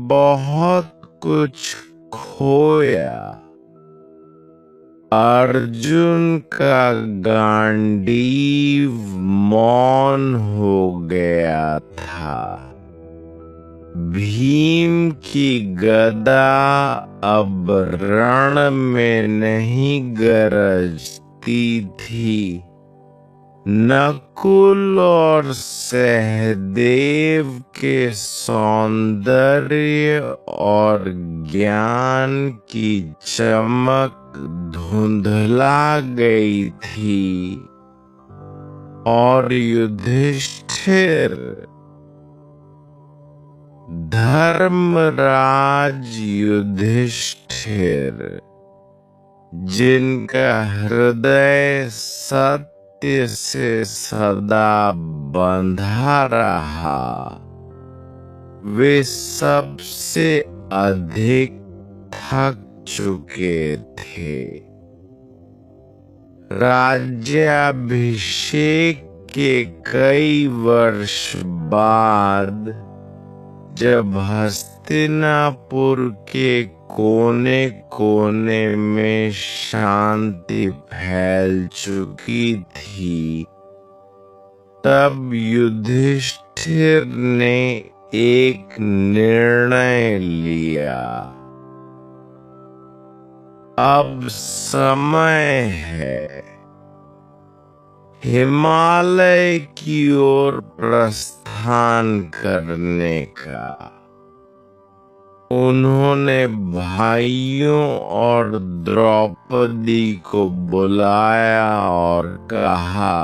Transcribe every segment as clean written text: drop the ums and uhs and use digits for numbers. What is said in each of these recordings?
बहुत कुछ खोया। अर्जुन का गांडीव मौन हो गया था। भीम की गदा अब रण में नहीं गरजती थी। नकुल और सहदेव के सौंदर्य और ज्ञान की चमक धुंधला गई थी और युधिष्ठिर धर्मराज युधिष्ठिर, जिनका हृदय सत्य से सदा बंधा रहा, वे सबसे अधिक थक चुके थे। राज्याभिषेक के कई वर्ष बाद जब हस्तिनापुर के कोने कोने में शांति फैल चुकी थी, तब युधिष्ठिर ने एक निर्णय लिया। अब समय है हिमालय की ओर प्रस्थान करने का। उन्होंने भाइयों और द्रौपदी को बुलाया और कहा,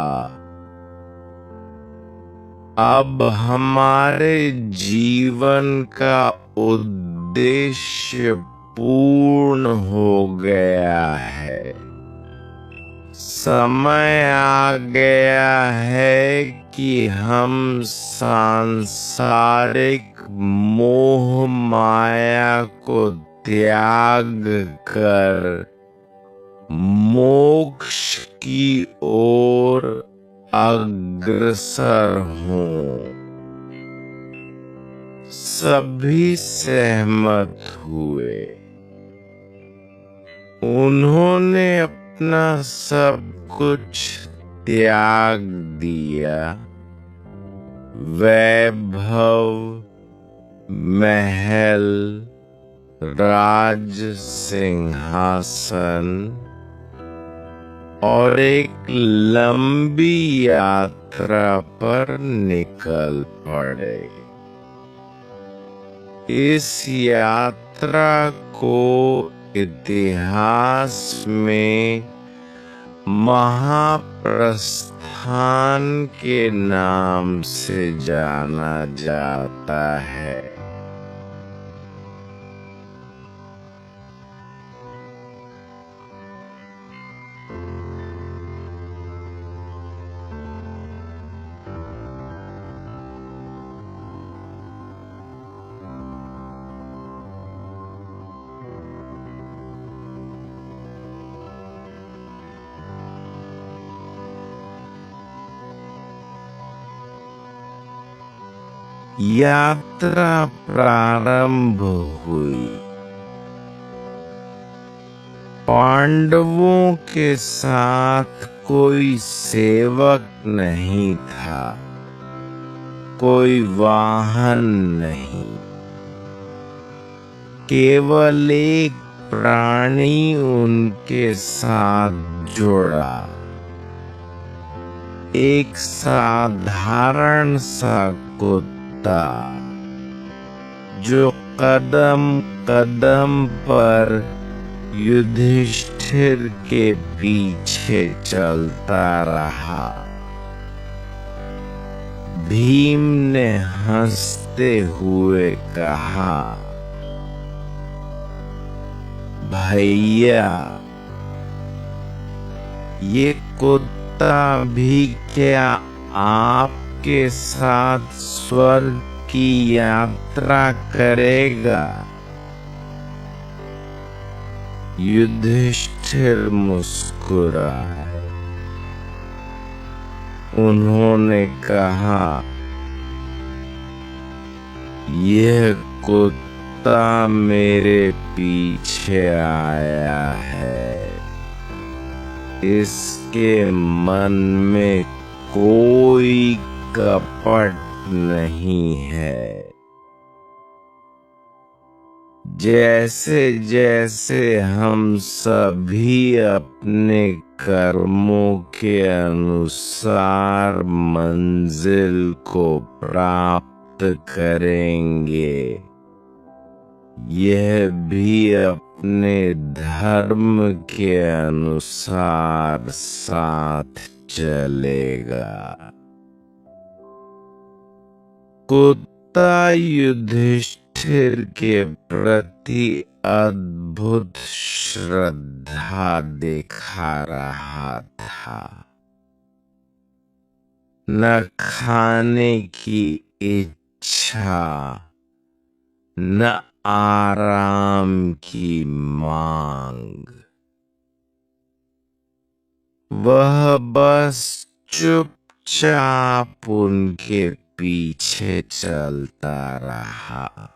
अब हमारे जीवन का उद्देश्य पूर्ण हो गया है। समय आ गया है कि हम सांसारिक मोह माया को त्याग कर मोक्ष की ओर अग्रसर हों। सभी सहमत हुए। उन्होंने अपना सब कुछ त्याग दिया। वैभव, महल, राज सिंहासन और एक लंबी यात्रा पर निकल पड़े। इस यात्रा को इतिहास में महाप्रस्थान के नाम से जाना जाता है। यात्रा प्रारंभ हुई। पांडवों के साथ कोई सेवक नहीं था, कोई वाहन नहीं, केवल एक प्राणी उनके साथ जुड़ा। एक साधारण सा कुत्ता जो कदम कदम पर युधिष्ठिर के पीछे चलता रहा। भीम ने हंसते हुए कहा, भैया, ये कुत्ता भी क्या आपके साथ स्वर्ग की यात्रा करेगा? युधिष्ठिर मुस्कुराए। उन्होंने कहा, यह कुत्ता कुत्ता मेरे पीछे आया है। इसके मन में कोई कपट नहीं है। जैसे जैसे हम सभी अपने कर्मों के अनुसार मंजिल को प्राप्त करेंगे, यह भी अपने धर्म के अनुसार साथ चलेगा। कुत्ता युधिष्ठिर के प्रति अद्भुत श्रद्धा दिखा रहा था। न खाने की इच्छा, न आराम की मांग। वह बस चुपचाप उनके पीछे चलता रहा।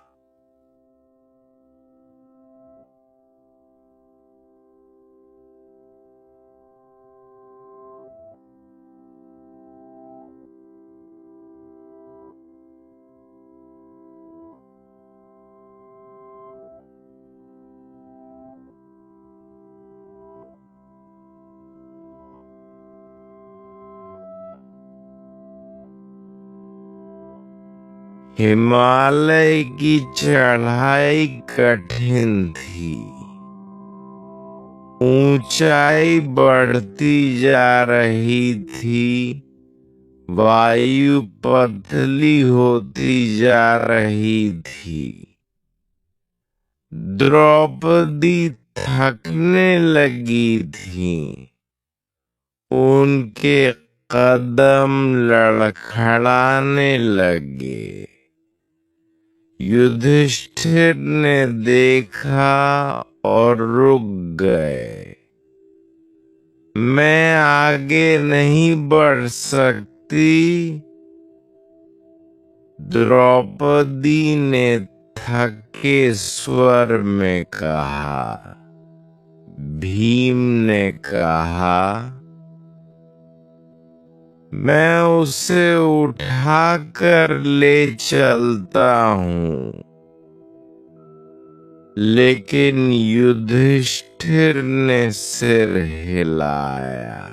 हिमालय की चढ़ाई कठिन थी। ऊंचाई बढ़ती जा रही थी। वायु पतली होती जा रही थी। द्रौपदी थकने लगी थी। उनके कदम लड़खड़ाने लगे। युधिष्ठिर ने देखा और रुक गए। मैं आगे नहीं बढ़ सकती, द्रौपदी ने थके स्वर में कहा। भीम ने कहा, मैं उसे उठा कर ले चलता हूँ। लेकिन युधिष्ठिर ने सिर हिलाया।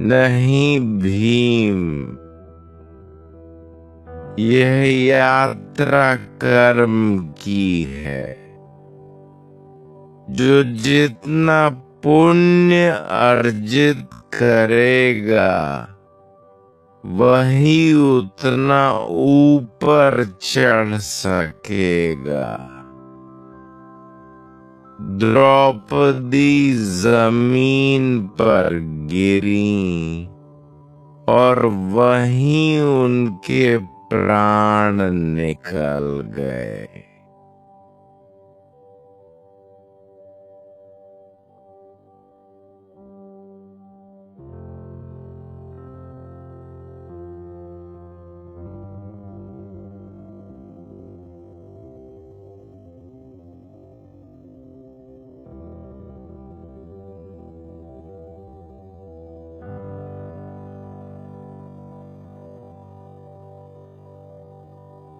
नहीं भीम, यह यात्रा कर्म की है। जो जितना पुण्य अर्जित करेगा, वही उतना ऊपर चढ़ सकेगा। द्रौपदी जमीन पर गिरी और वहीं उनके प्राण निकल गए।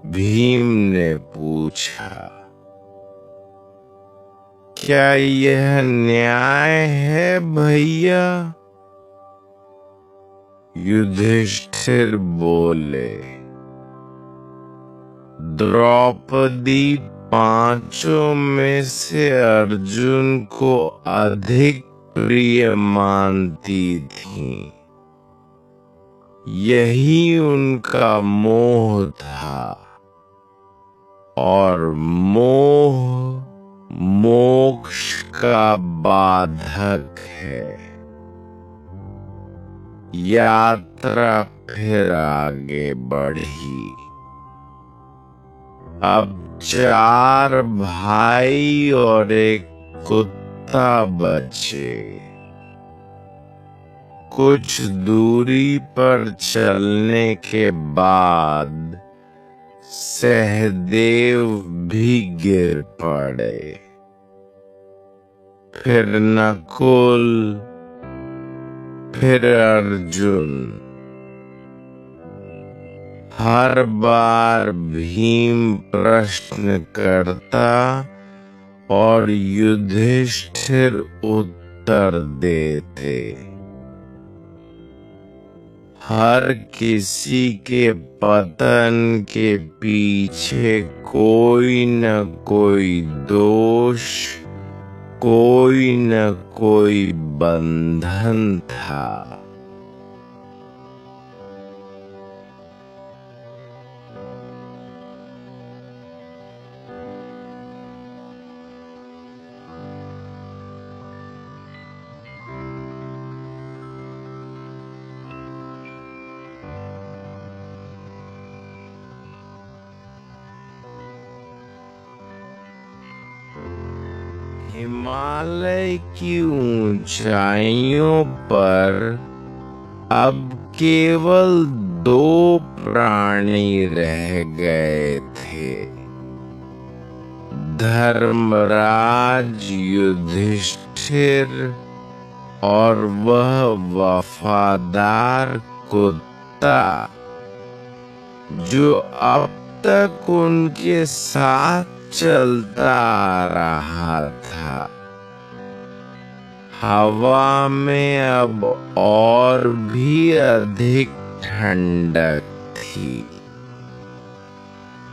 भीम ने पूछा, क्या यह न्याय है भैया? युधिष्ठिर बोले, द्रौपदी पांचों में से अर्जुन को अधिक प्रिय मानती थी। यही उनका मोह था और मोह मोक्ष का बाधक है। यात्रा फिर आगे बढ़ी। अब 4 भाई और एक कुत्ता बचे। कुछ दूरी पर चलने के बाद सहदेव भी गिर पड़े। फिर नकुल, फिर अर्जुन। हर बार भीम प्रश्न करता और युधिष्ठिर उत्तर देते। हर किसी के पतन के पीछे कोई न कोई दोष, कोई न कोई बंधन था। हिमालय की ऊंचाइयों पर अब केवल दो प्राणी रह गए थे, धर्मराज युधिष्ठिर और वह वफादार कुत्ता जो अब तक उनके साथ चलता आ रहा था। हवा में अब और भी अधिक ठंडक थी।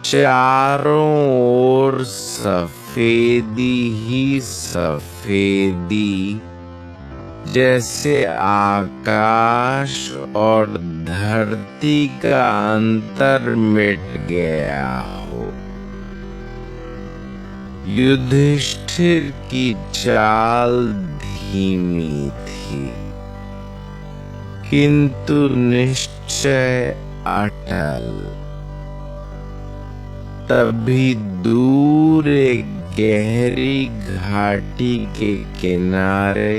चारों ओर सफेदी ही सफेदी, जैसे आकाश और धरती का अंतर मिट गया हो। युधिष्ठिर की चाल धीमी थी, किंतु निश्चय अटल। तभी दूर एक गहरी घाटी के किनारे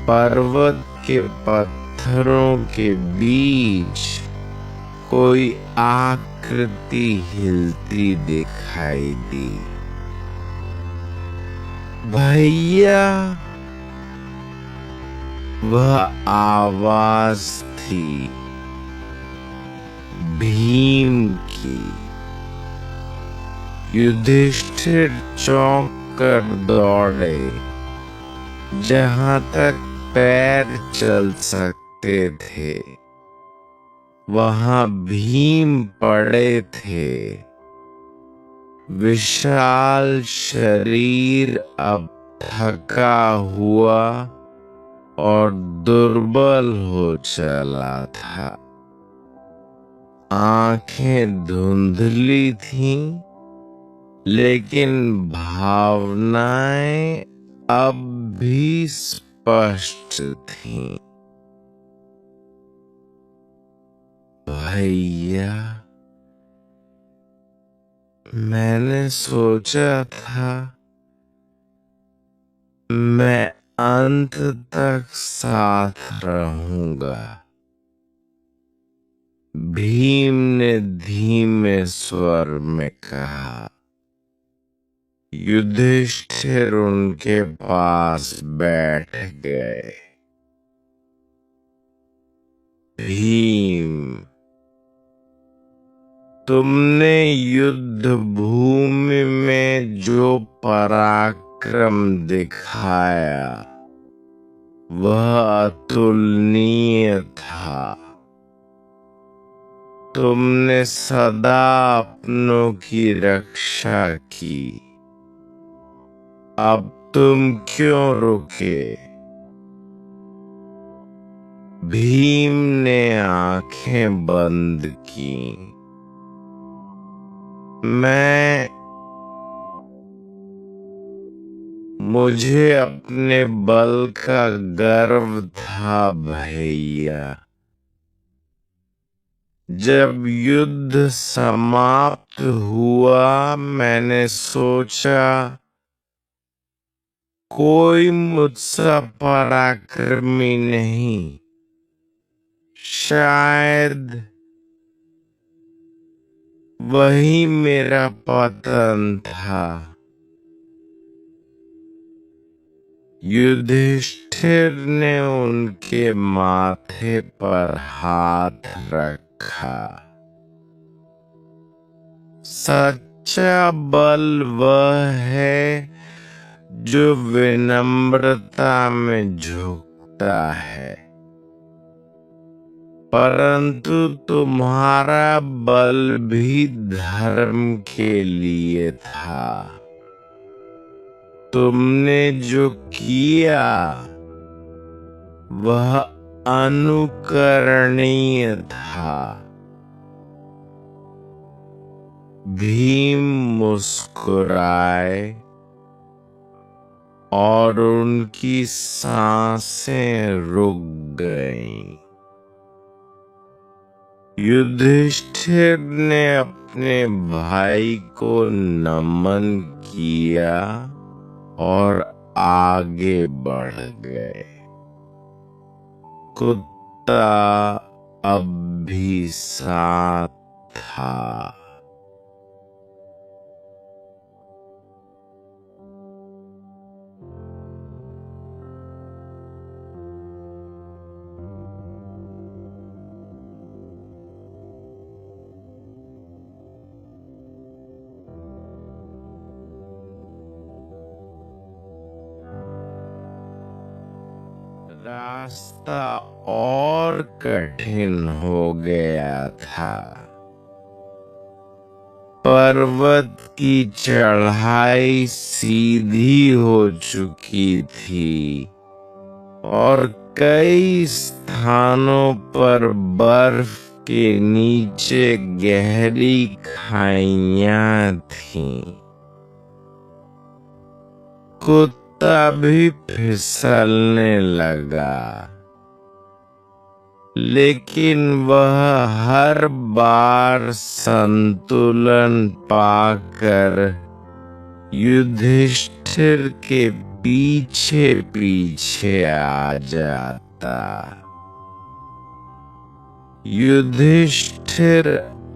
पर्वत के पत्थरों के बीच कोई आकृति हिलती दिखाई दी। भैया, वह आवाज थी भीम की। युधिष्ठिर चौंक कर दौड़े। जहां तक पैर चल सकते थे वहां भीम पड़े थे। विशाल शरीर अब थका हुआ और दुर्बल हो चला था। आंखें धुंधली थीं, लेकिन भावनाएं अब भी स्पष्ट थीं। भैया, मैंने सोचा था मैं अंत तक साथ रहूंगा। भीम ने धीमे स्वर में कहा। युधिष्ठिर उनके पास बैठ गए। भीम, तुमने युद्ध भूमि में जो पराक्रम दिखाया वह अतुलनीय था। तुमने सदा अपनों की रक्षा की। अब तुम क्यों रुके? भीम ने आंखें बंद की। मुझे अपने बल का गर्व था भैया। जब युद्ध समाप्त हुआ मैंने सोचा कोई मुझसे पराक्रमी नहीं। शायद वही मेरा पतन था। युधिष्ठिर ने उनके माथे पर हाथ रखा। सच्चा बल वह है जो विनम्रता में झुकता है, परंतु तुम्हारा बल भी धर्म के लिए था। तुमने जो किया वह अनुकरणीय था। भीम मुस्कुराए और उनकी सांसें रुक गईं। युधिष्ठिर ने अपने भाई को नमन किया और आगे बढ़ गए। कुत्ता अब भी साथ था। रास्ता और कठिन हो गया था। पर्वत की चढ़ाई सीधी हो चुकी थी और कई स्थानों पर बर्फ के नीचे गहरी खाइयां थीं। कुत्ता भी फिसलने लगा, लेकिन वह हर बार संतुलन पाकर युधिष्ठिर के पीछे पीछे आ जाता। युधिष्ठिर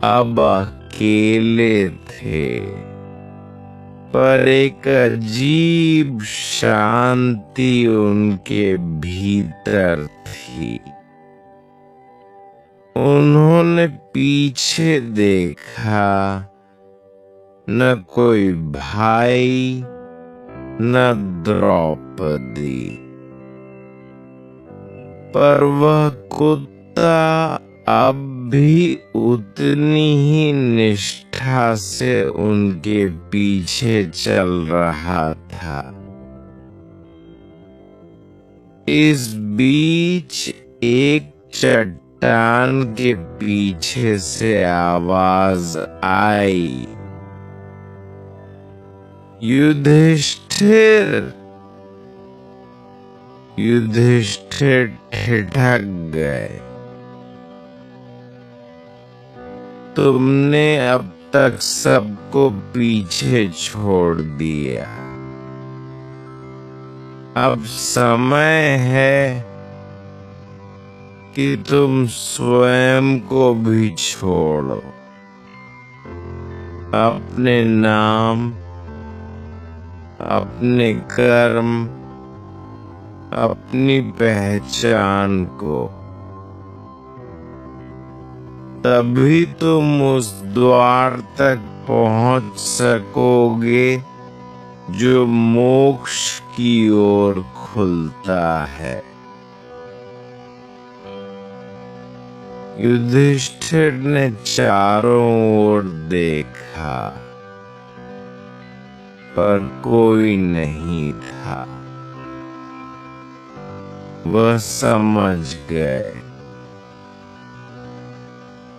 अब अकेले थे, पर एक अजीब शांति उनके भीतर थी। उन्होंने पीछे देखा, न कोई भाई न द्रौपदी, पर वह कुत्ता अब भी उतनी ही निष्ठा से उनके पीछे चल रहा था। इस बीच एक चट्टान के पीछे से आवाज आई, युधिष्ठिर। युधिष्ठिर ठिठक गए। तुमने अब तक सबको पीछे छोड़ दिया, अब समय है कि तुम स्वयं को भी छोड़ो। अपने नाम, अपने कर्म, अपनी पहचान को। तभी तुम उस द्वार तक पहुंच सकोगे जो मोक्ष की ओर खुलता है। युधिष्ठिर ने चारों ओर देखा, पर कोई नहीं था। वह समझ गए,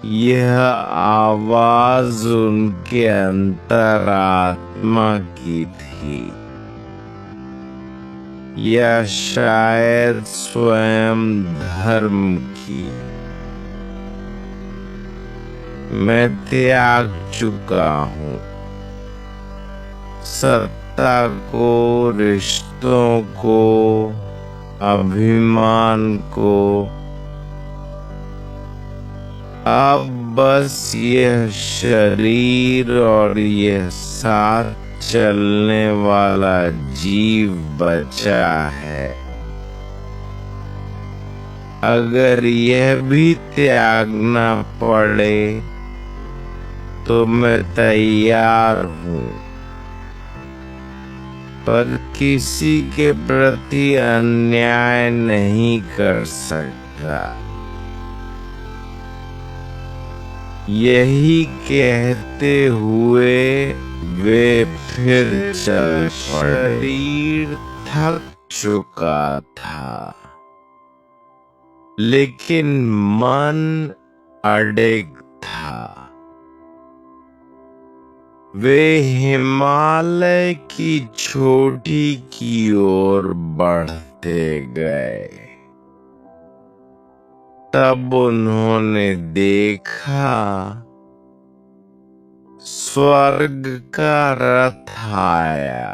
यह आवाज उनके अंतरात्मा की थी, या शायद स्वयं धर्म की। मैं त्याग चुका हूँ सत्ता को, रिश्तों को, अभिमान को। अब बस यह शरीर और यह साथ चलने वाला जीव बचा है। अगर यह भी त्यागना पड़े तो मैं तैयार हूँ, पर किसी के प्रति अन्याय नहीं कर सकता। यही कहते हुए वे फिर चल पड़े। शरीर थक चुका था, लेकिन मन अडिग था। वे हिमालय की चोटी की ओर बढ़ते गए। तब उन्होंने देखा स्वर्ग का रथ आया,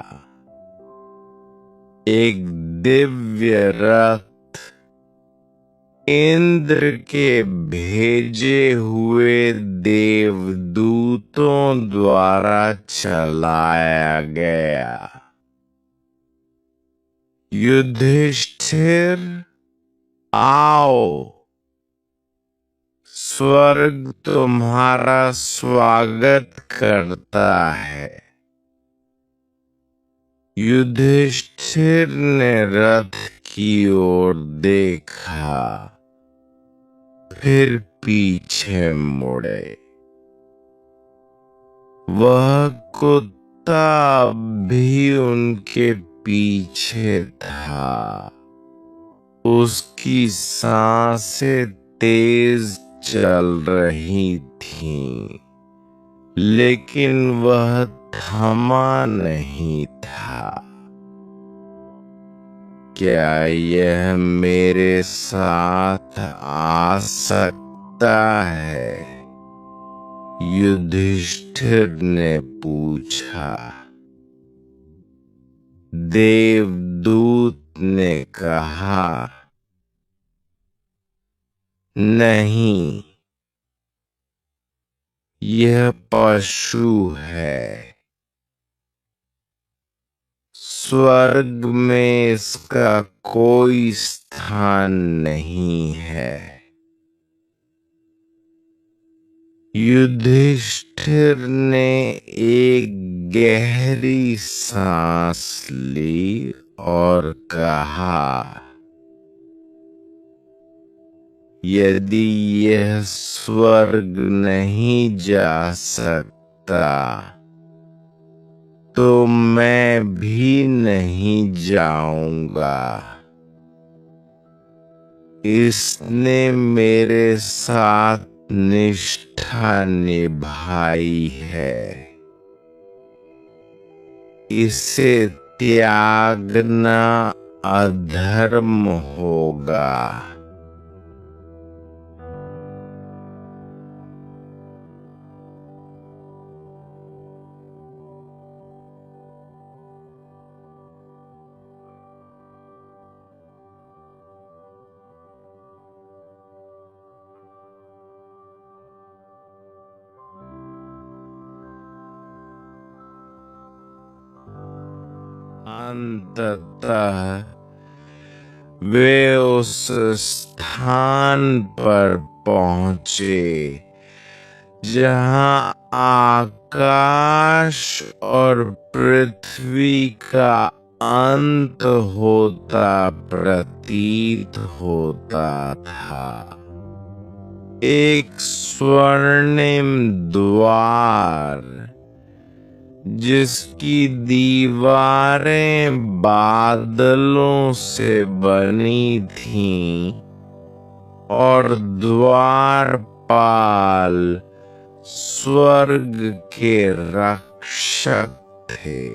एक दिव्य रथ इंद्र के भेजे हुए देवदूतों द्वारा चलाया गया। युधिष्ठिर, आओ, स्वर्ग तुम्हारा स्वागत करता है। युधिष्ठिर ने रथ की ओर देखा, फिर पीछे मुड़े। वह कुत्ता अब भी उनके पीछे था। उसकी सांसें तेज चल रही थीं, लेकिन वह थमा नहीं था। क्या यह मेरे साथ आ सकता है? युधिष्ठिर ने पूछा। देवदूत ने कहा, नहीं, यह पशु है। स्वर्ग में इसका कोई स्थान नहीं है। युधिष्ठिर ने एक गहरी सांस ली और कहा, यदि यह स्वर्ग नहीं जा सकता तो मैं भी नहीं जाऊंगा। इसने मेरे साथ निष्ठा निभाई है। इसे त्यागना अधर्म होगा। अंततः वे उस स्थान पर पहुंचे जहां आकाश और पृथ्वी का अंत होता प्रतीत होता था। एक स्वर्णिम द्वार, जिसकी दीवारें बादलों से बनी थीं और द्वारपाल स्वर्ग के रक्षक थे।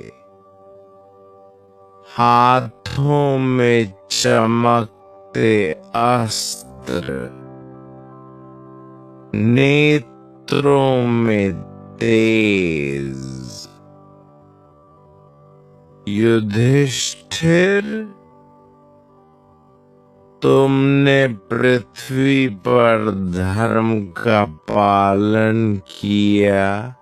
हाथों में चमकते अस्त्र, नेत्रों में तेज। युधिष्ठिर, तुमने पृथ्वी पर धर्म का पालन किया,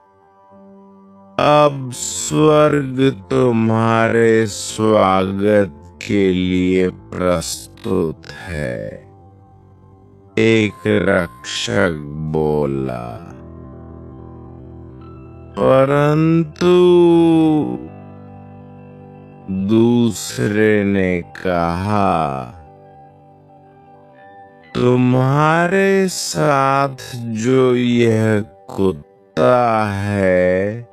अब स्वर्ग तुम्हारे स्वागत के लिए प्रस्तुत है। एक रक्षक बोला। परंतु दूसरे ने कहा, तुम्हारे साथ जो यह कुत्ता है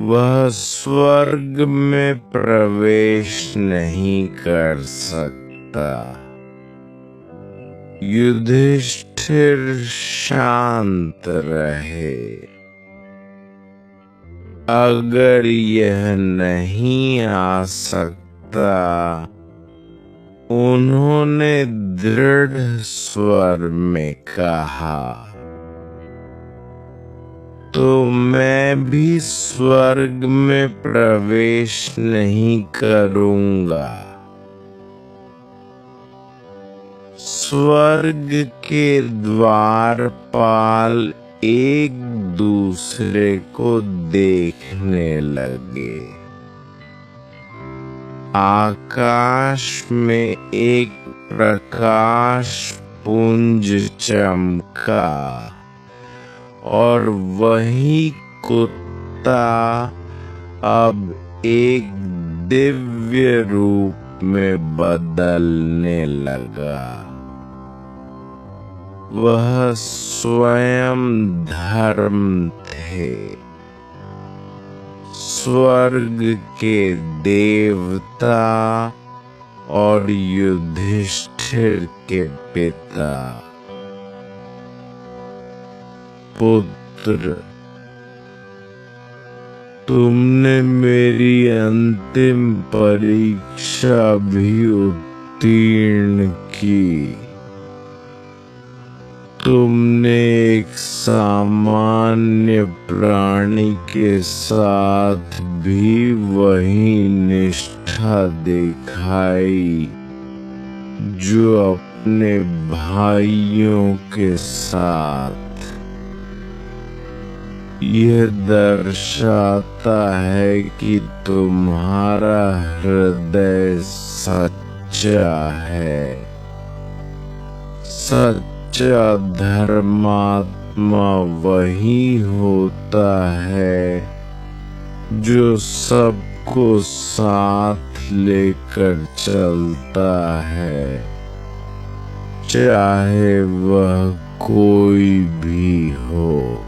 वह स्वर्ग में प्रवेश नहीं कर सकता। युधिष्ठिर शांत रहे। अगर यह नहीं आ सकता, उन्होंने दृढ़ स्वर में कहा, तो मैं भी स्वर्ग में प्रवेश नहीं करूंगा। स्वर्ग के द्वारपाल एक दूसरे को देखने लगे। आकाश में एक प्रकाश पुंज चमका और वही कुत्ता अब एक दिव्य रूप में बदलने लगा। वह स्वयं धर्म थे, स्वर्ग के देवता और युधिष्ठिर के पिता। पुत्र, तुमने मेरी अंतिम परीक्षा भी उत्तीर्ण की। तुमने एक सामान्य प्राणी के साथ भी वही निष्ठा दिखाई जो अपने भाइयों के साथ। यह दर्शाता है कि तुम्हारा हृदय सच्चा है। सच्चा धर्मात्मा वही होता है जो सबको साथ लेकर चलता है, चाहे वह कोई भी हो।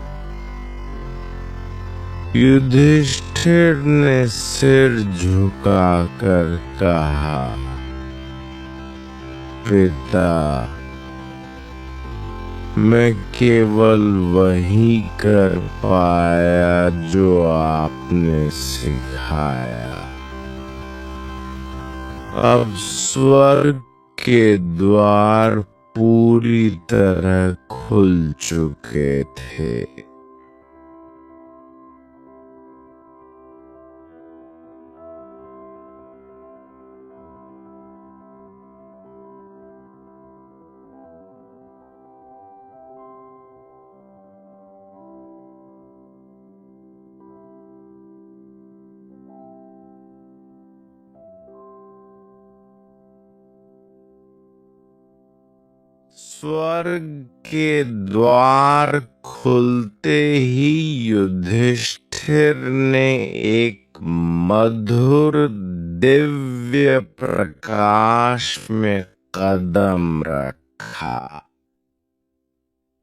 युधिष्ठिर ने सिर झुकाकर कहा, पिता, मैं केवल वही कर पाया जो आपने सिखाया। अब स्वर्ग के द्वार पूरी तरह खुल चुके थे। स्वर्ग के द्वार खुलते ही युधिष्ठिर ने एक मधुर दिव्य प्रकाश में कदम रखा।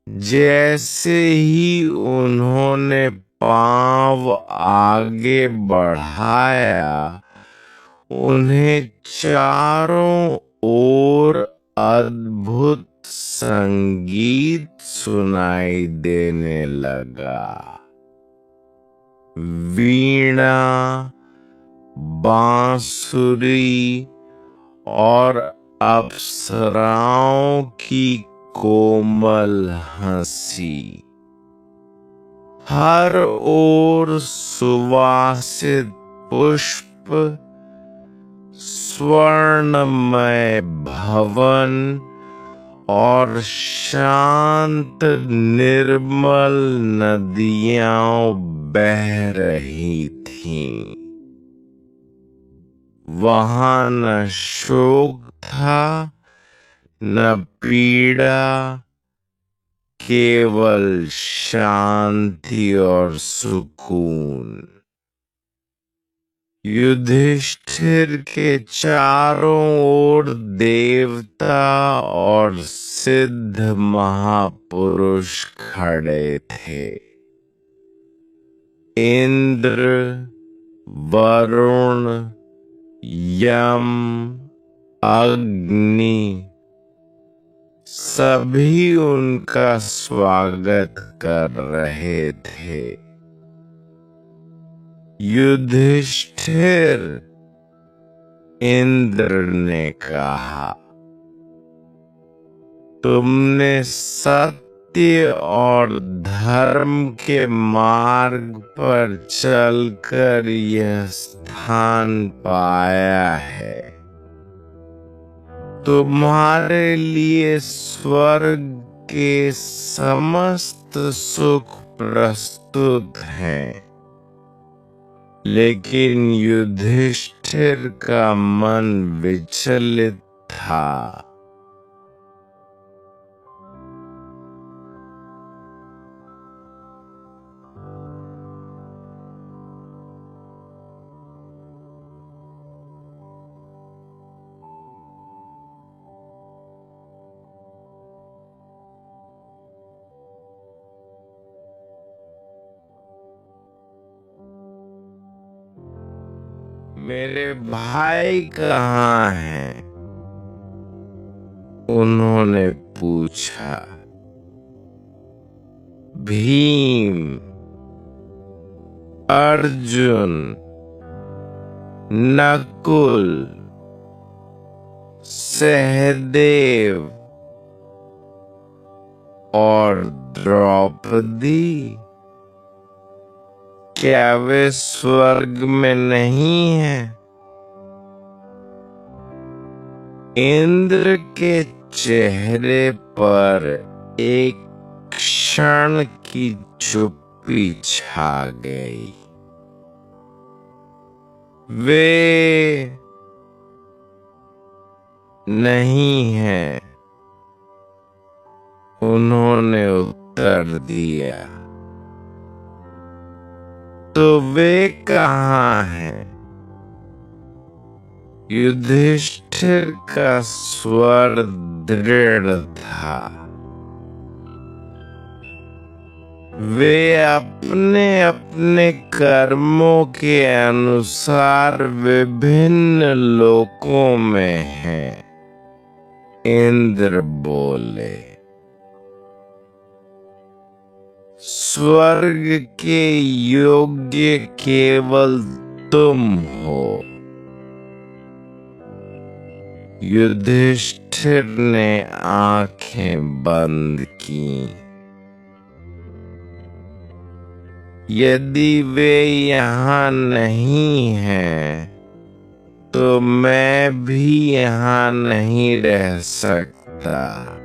जैसे ही उन्होंने पांव आगे बढ़ाया, उन्हें चारों ओर अद्भुत संगीत सुनाई देने लगा। वीणा, बांसुरी और अप्सराओं की कोमल हंसी। हर ओर सुवासित पुष्प, स्वर्णमय भवन और शांत निर्मल नदियां बह रही थीं। वहां न शोक था न पीड़ा, केवल शांति और सुकून। युधिष्ठिर के चारों ओर देवता और सिद्ध महापुरुष खड़े थे। इंद्र, वरुण, यम, अग्नि सभी उनका स्वागत कर रहे थे। युधिष्ठिर, इंद्र ने कहा, तुमने सत्य और धर्म के मार्ग पर चलकर यह स्थान पाया है। तुम्हारे लिए स्वर्ग के समस्त सुख प्रस्तुत हैं। लेकिन युधिष्ठिर का मन विचलित था। मेरे भाई कहाँ हैं? उन्होंने पूछा। भीम, अर्जुन, नकुल, सहदेव और द्रौपदी, क्या वे स्वर्ग में नहीं हैं? इंद्र के चेहरे पर एक क्षण की चुप्पी छा गई। वे नहीं हैं, उन्होंने उत्तर दिया। तो वे कहाँ हैं? युधिष्ठिर का स्वर दृढ़ था। वे अपने अपने कर्मों के अनुसार विभिन्न लोकों में हैं। इंद्र बोले। स्वर्ग के योग्य केवल तुम हो। युधिष्ठिर ने आंखें बंद की। यदि वे यहाँ नहीं हैं, तो मैं भी यहाँ नहीं रह सकता।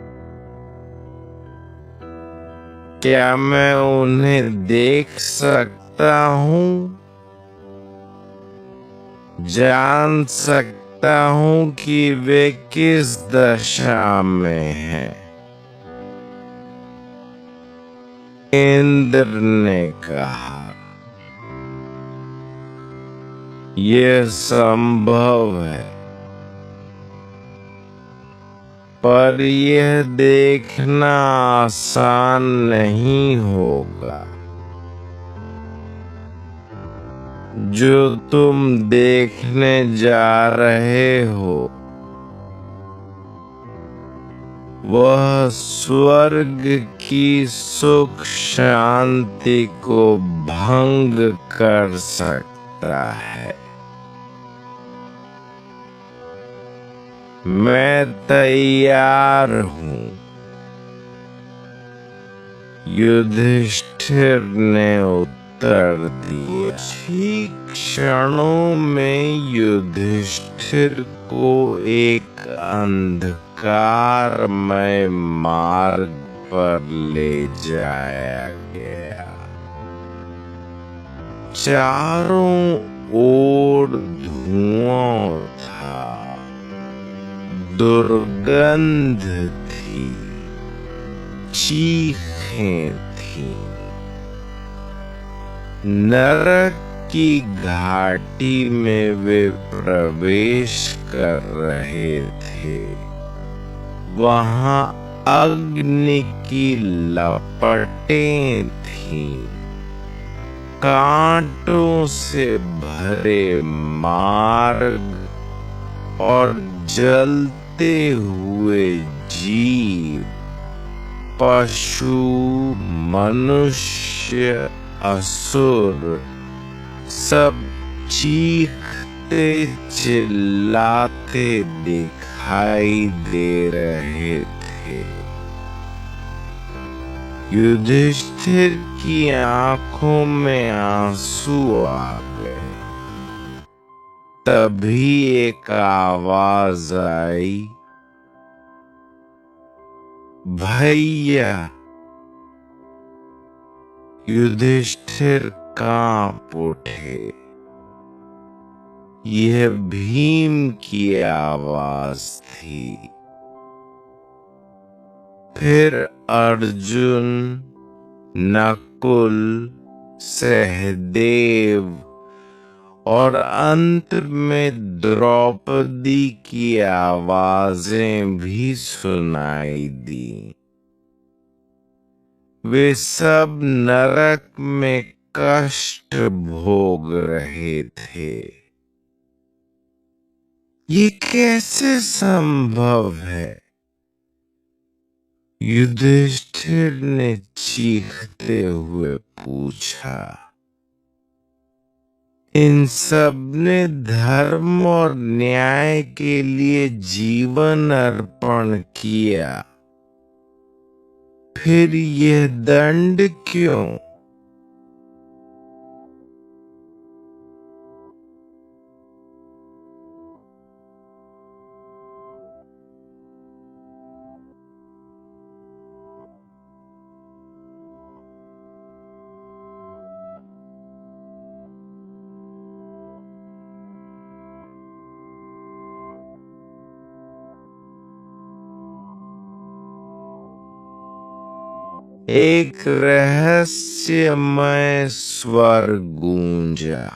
क्या मैं उन्हें देख सकता हूँ? जान सकता हूँ कि वे किस दशा में हैं? इंद्र ने कहा, यह संभव है, पर यह देखना आसान नहीं होगा। जो तुम देखने जा रहे हो, वह स्वर्ग की सुख शांति को भंग कर सकता है। मैं तैयार हूँ। युधिष्ठिर ने उत्तर उत्तर दिया। कुछ ही क्षणों में युधिष्ठिर को एक अंधकारमय मार्ग पर ले जाया गया। चारों ओर धुआं था, दुर्गंध थी, चीखें थीं। नरक की घाटी में वे प्रवेश कर रहे थे। वहां अग्नि की लपटें थीं, कांटों से भरे मार्ग और जलते हुए जीव, पशु, मनुष्य, असुर सब चीखते चिल्लाते दिखाई दे रहे थे। युधिष्ठिर की आंखों में आंसू आ गए। तभी एक आवाज आई, भैया। युधिष्ठिर कांप उठे। यह भीम की आवाज थी। फिर अर्जुन, नकुल, सहदेव और अंत में द्रौपदी की आवाजें भी सुनाई दी। वे सब नरक में कष्ट भोग रहे थे। ये कैसे संभव है? युधिष्ठिर ने चीखते हुए पूछा। इन सब ने धर्म और न्याय के लिए जीवन अर्पण किया, फिर यह दंड क्यों? एक रहस्यमय स्वर गूंजा।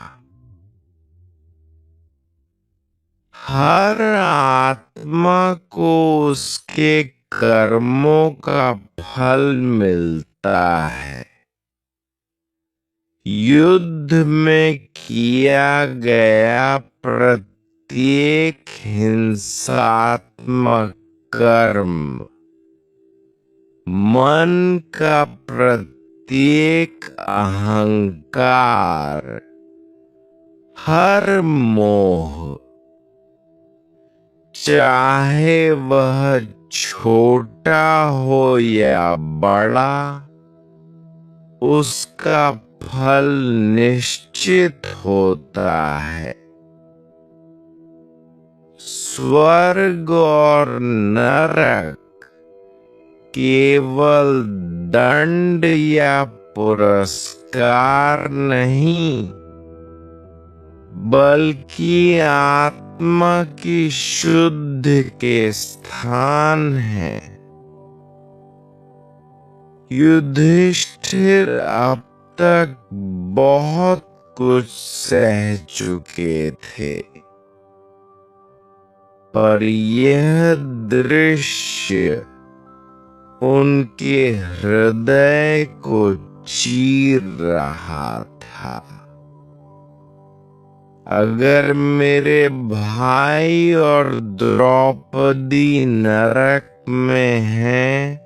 हर आत्मा को उसके कर्मों का फल मिलता है। युद्ध में किया गया प्रत्येक हिंसात्मक कर्म, मन का प्रत्येक अहंकार, हर मोह, चाहे वह छोटा हो या बड़ा, उसका फल निश्चित होता है। स्वर्ग और नरक केवल दंड या पुरस्कार नहीं, बल्कि आत्मा की शुद्धि के स्थान है। युधिष्ठिर अब तक बहुत कुछ सह चुके थे, पर यह दृश्य उनके हृदय को चीर रहा था। अगर मेरे भाई और द्रौपदी नरक में हैं,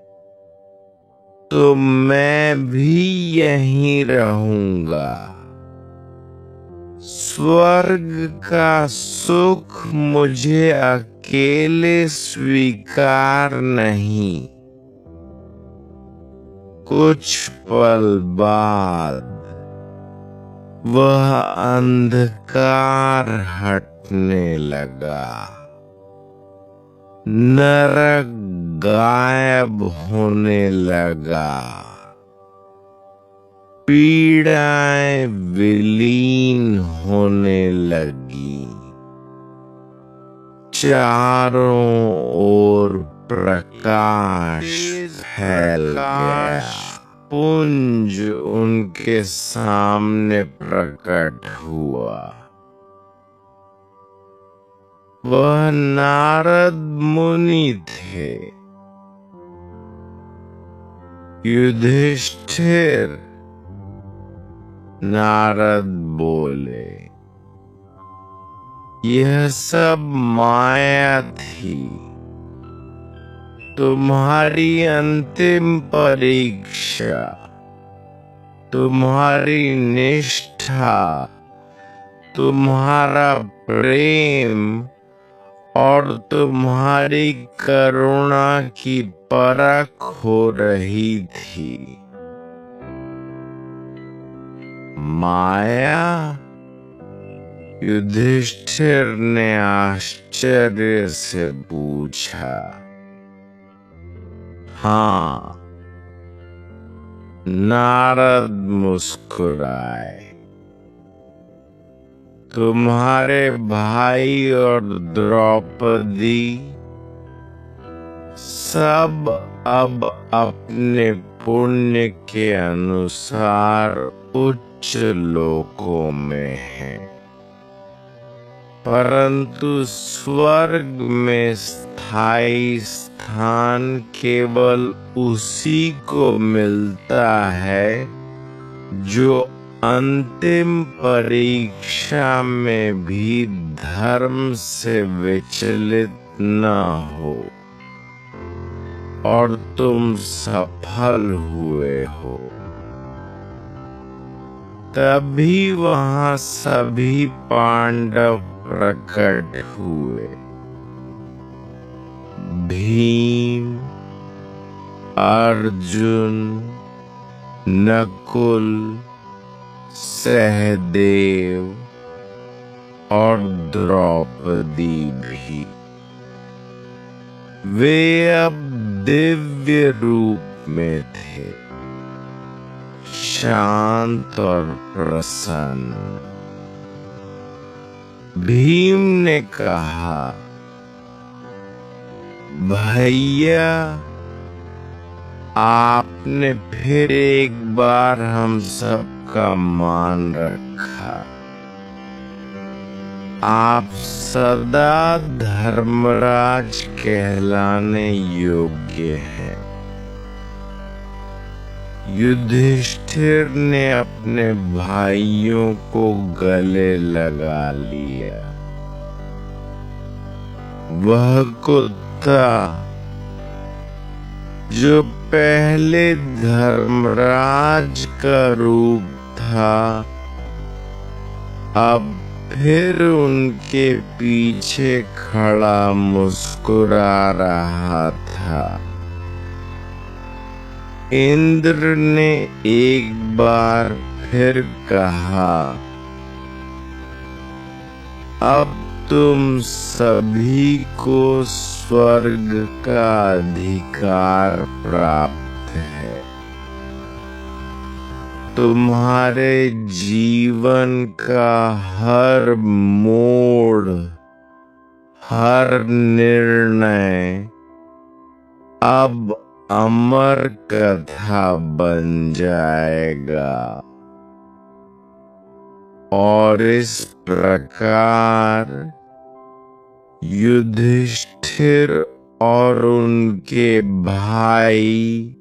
तो मैं भी यहीं रहूंगा। स्वर्ग का सुख मुझे अकेले स्वीकार नहीं। कुछ पल बाद वह अंधकार हटने लगा, नरक गायब होने लगा, पीड़ाएं विलीन होने लगी, चारों ओर प्रकाश फैल गया। पुंज उनके सामने प्रकट हुआ। वह नारद मुनि थे। युधिष्ठिर, नारद बोले, यह सब माया थी। तुम्हारी अंतिम परीक्षा, तुम्हारी निष्ठा, तुम्हारा प्रेम और तुम्हारी करुणा की परख हो रही थी। माया? युधिष्ठिर ने आश्चर्य से पूछा। हाँ, नारद मुस्कुराए। तुम्हारे भाई और द्रौपदी सब अब अपने पुण्य के अनुसार उच्च लोकों में हैं, परंतु स्वर्ग में स्थायी स्थान केवल उसी को मिलता है जो अंतिम परीक्षा में भी धर्म से विचलित न हो, और तुम सफल हुए हो। तभी वहां सभी पांडव प्रकट हुए। भीम, अर्जुन, नकुल, सहदेव और द्रौपदी भी। वे अब दिव्य रूप में थे, शांत और प्रसन्न। भीम ने कहा, भैया, आपने फिर एक बार हम सबका मान रखा। आप सदा धर्मराज कहलाने योग्य हैं। युधिष्ठिर ने अपने भाइयों को गले लगा लिया। वह कुत्ता जो पहले धर्मराज का रूप था, अब फिर उनके पीछे खड़ा मुस्कुरा रहा था। इंद्र ने एक बार फिर कहा, अब तुम सभी को स्वर्ग का अधिकार प्राप्त है। तुम्हारे जीवन का हर मोड़, हर निर्णय अब अमर कथा बन जाएगा। और इस प्रकार युधिष्ठिर और उनके भाई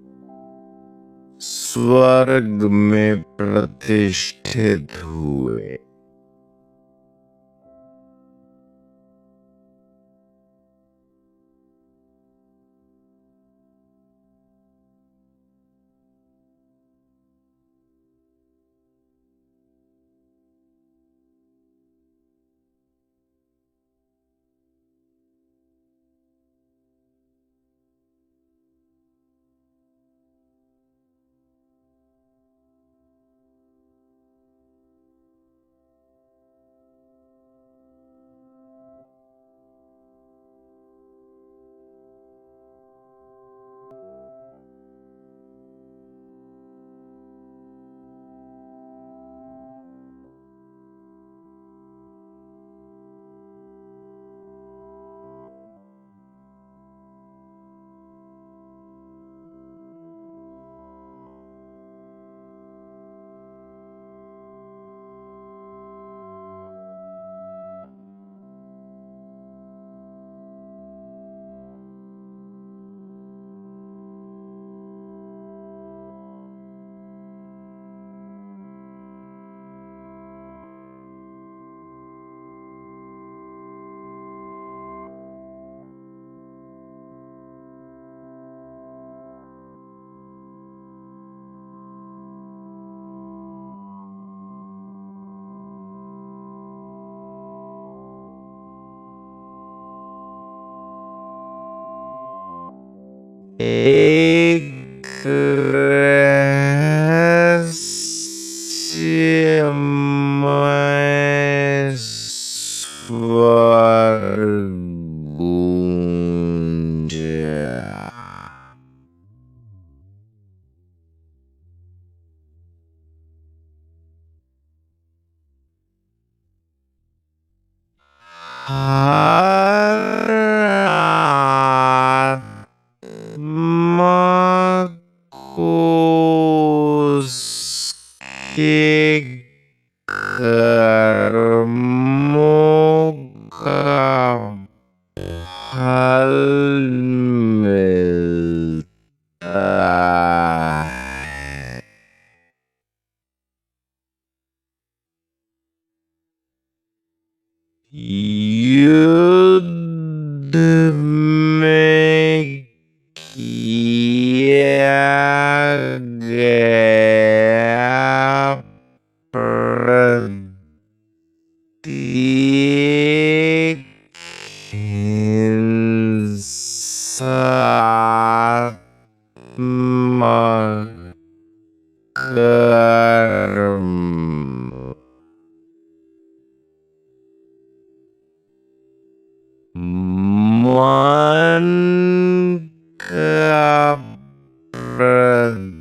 स्वर्ग में प्रतिष्ठित हुए। एक रहस्यमय स्वर गूंजा। हर आत्मा को उसके कर्मों का फल मिलता है। युद्ध में किया गया प्रत्येक हिंसात्मक कर्म मन का प्रत्येक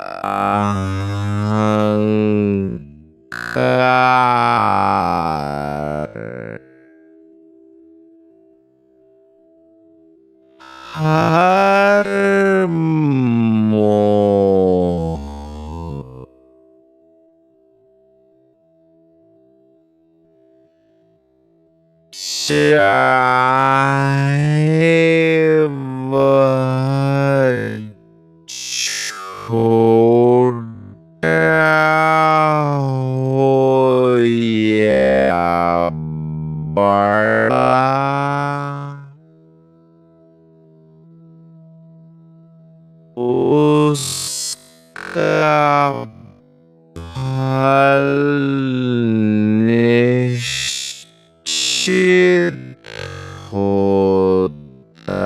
अहंकार, हर मोह, चाहे वह छोटा हो या बड़ा, उसका फल निश्चित होता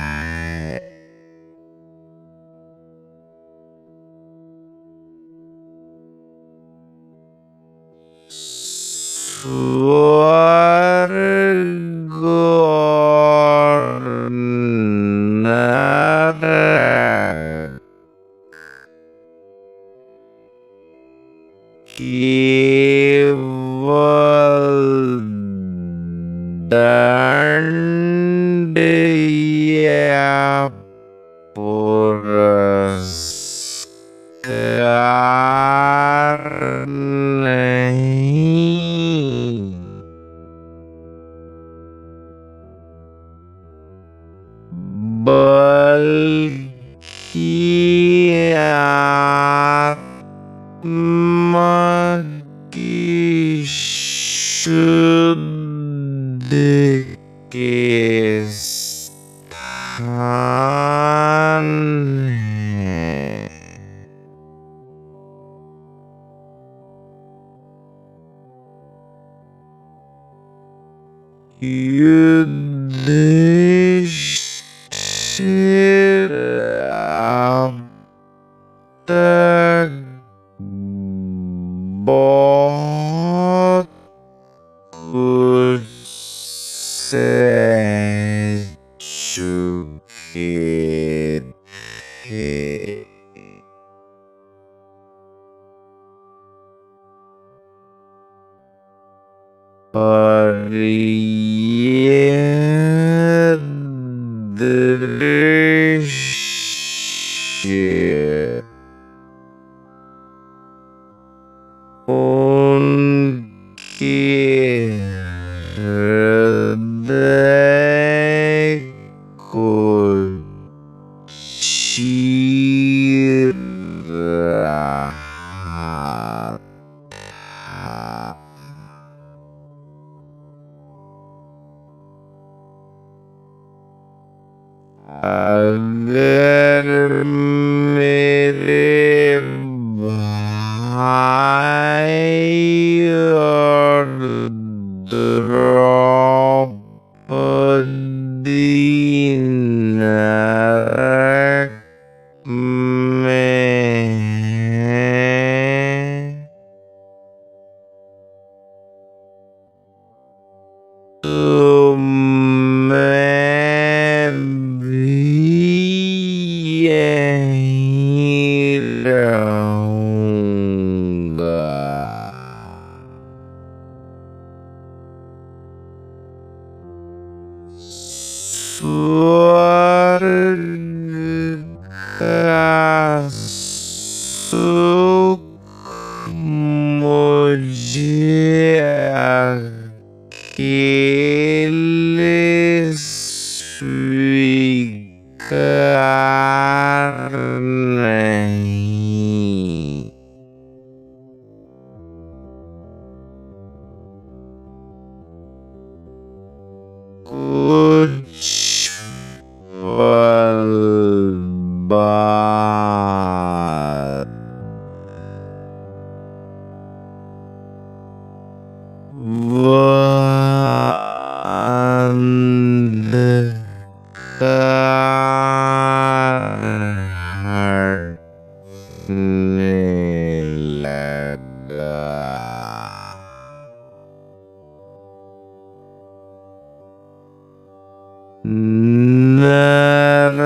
है। स्वर्ग और नरक केवल दंड या पुरस्कार नहीं, बल्कि आत्मा की शुद्धि के स्थान है। युधिष्ठिर अब तक बहुत कुछ सह चुके थे। पर यह दृश्य उनके हृदय को चीर रहा था। अगर मेरे भाई और द्रौपदी नर